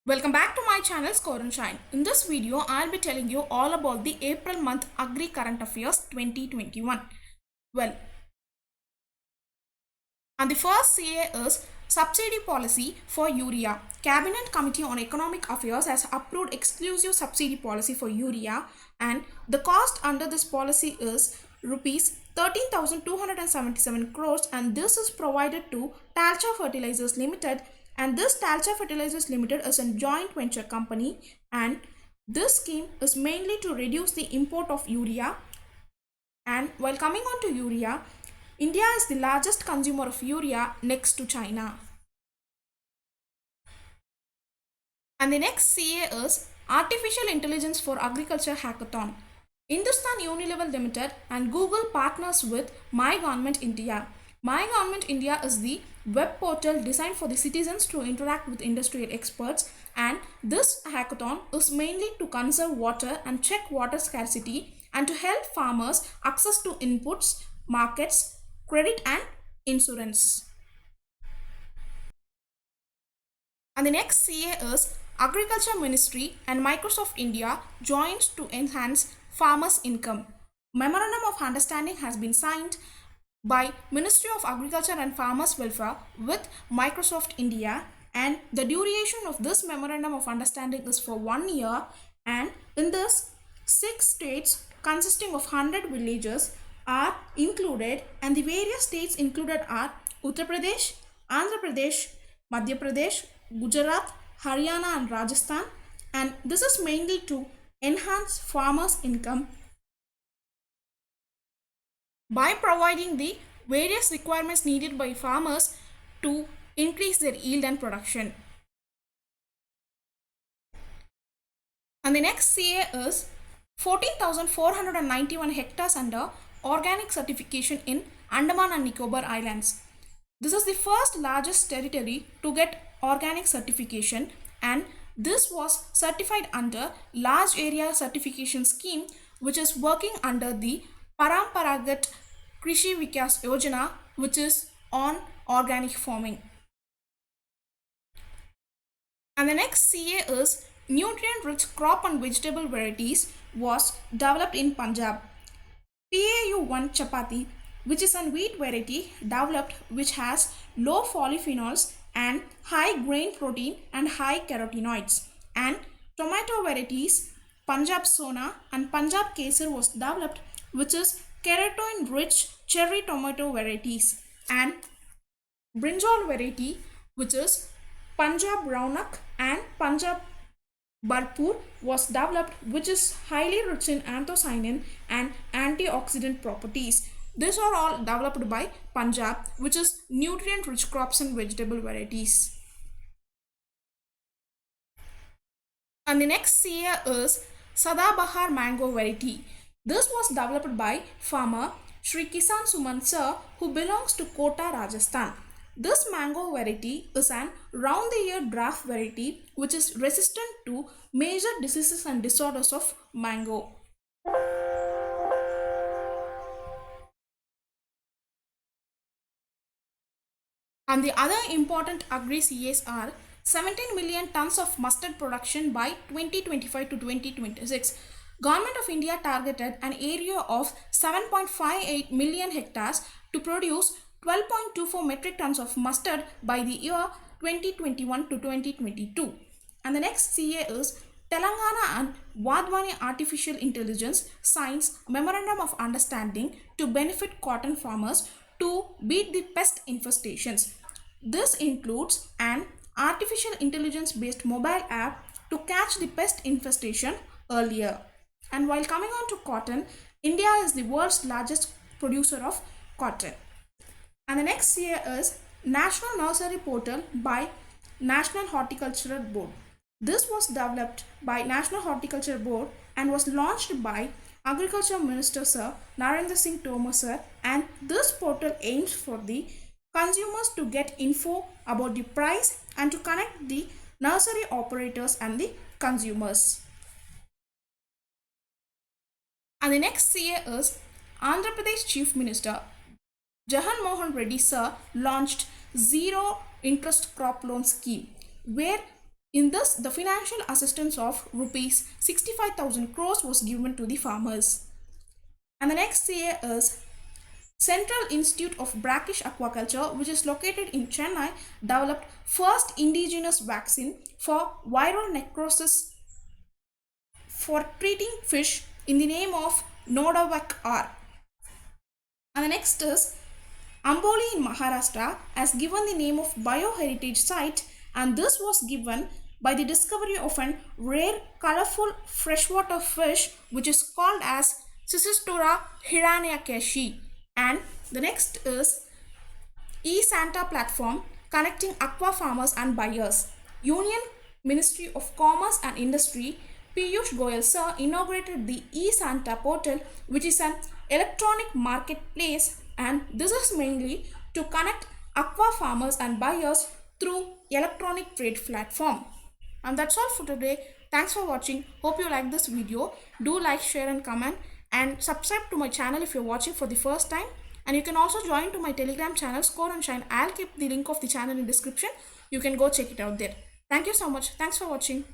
Welcome back to my channel Score and Shine. In this video, I'll be telling you all about the April month Agri Current Affairs 2021. Well, and the first CA is Subsidy Policy for Urea. Cabinet Committee on Economic Affairs has approved exclusive subsidy policy for urea, and the cost under this policy is rupees 13,277 crores, and this is provided to Talcha Fertilizers Limited, and this Talcha Fertilizers Limited is a joint venture company, and this scheme is mainly to reduce the import of urea. And while coming on to urea, India is the largest consumer of urea next to China. And the next CA is Artificial Intelligence for Agriculture Hackathon. Hindustan Unilever Limited and Google partners with My Government India. My Government India is the web portal designed for the citizens to interact with industrial experts, and this hackathon is mainly to conserve water and check water scarcity and to help farmers access to inputs, markets, credit and insurance. And the next CA is Agriculture Ministry and Microsoft India joins to enhance farmers' income. Memorandum of Understanding has been signed by Ministry of Agriculture and Farmers Welfare with Microsoft India, and the duration of this Memorandum of Understanding is for 1 year, and in this 6 states consisting of 100 villages are included, and the various states included are Uttar Pradesh, Andhra Pradesh, Madhya Pradesh, Gujarat, Haryana and Rajasthan, and this is mainly to enhance farmers' income by providing the various requirements needed by farmers to increase their yield and production. And the next CA is 14,491 hectares under organic certification in Andaman and Nicobar Islands. This is the first largest territory to get organic certification, and this was certified under large area certification scheme, which is working under the Paramparagat Krishi Vikas Yojana, which is on organic farming. And the next CA is nutrient rich crop and vegetable varieties was developed in Punjab. PAU1 chapati, which is a wheat variety developed which has low polyphenols and high grain protein and high carotenoids. And tomato varieties Punjab Sona and Punjab Kesar was developed which is keratin rich cherry tomato varieties, and brinjal variety which is Punjab Raunak and Punjab Bharpur was developed which is highly rich in anthocyanin and antioxidant properties. These are all developed by Punjab, which is nutrient rich crops and vegetable varieties. And the next CA is Sadabahar mango variety. This was developed by farmer Sri Kisan Suman Sir, who belongs to Kota, Rajasthan. This mango variety is an round the year drought variety which is resistant to major diseases and disorders of mango. And the other important agri CAs are 17 million tons of mustard production by 2025 to 2026. Government of India targeted an area of 7.58 million hectares to produce 12.24 metric tons of mustard by the year 2021 to 2022. And the next CA is Telangana and Vadwani Artificial Intelligence signs Memorandum of Understanding to benefit cotton farmers to beat the pest infestations. This includes an artificial intelligence based mobile app to catch the pest infestation earlier. And while coming on to cotton, India is the world's largest producer of cotton. And the next CA is National Nursery Portal by National Horticultural Board. This was developed by National Horticulture Board and was launched by Agriculture Minister Sir Narendra Singh Tomar Sir, and this portal aims for the consumers to get info about the price and to connect the nursery operators and the consumers. And the next CA is Andhra Pradesh Chief Minister Jahan Mohan Reddy Sir launched zero interest crop loan scheme, where In this, the financial assistance of rupees 65,000 crores was given to the farmers. And the next CA is Central Institute of Brackish Aquaculture, which is located in Chennai, developed first indigenous vaccine for viral necrosis for treating fish in the name of Nodavac R. And the next is Amboli in Maharashtra has given the name of bioheritage site, and this was given by the discovery of an rare colorful freshwater fish which is called as Cysistora hiranyakashi. And the next is e-Santa platform connecting aqua farmers and buyers. Union Ministry of Commerce and Industry Piyush Goyal sir inaugurated the e-Santa portal, which is an electronic marketplace, and this is mainly to connect aqua farmers and buyers through electronic trade platform. And that's all for today. Thanks for watching. Hope you like this video. Do like, share and comment, and subscribe to my channel if you're watching for the first time. And you can also join to my Telegram channel Score and Shine. I'll keep the link of the channel in description. You can go check it out there. Thank you so much. Thanks for watching.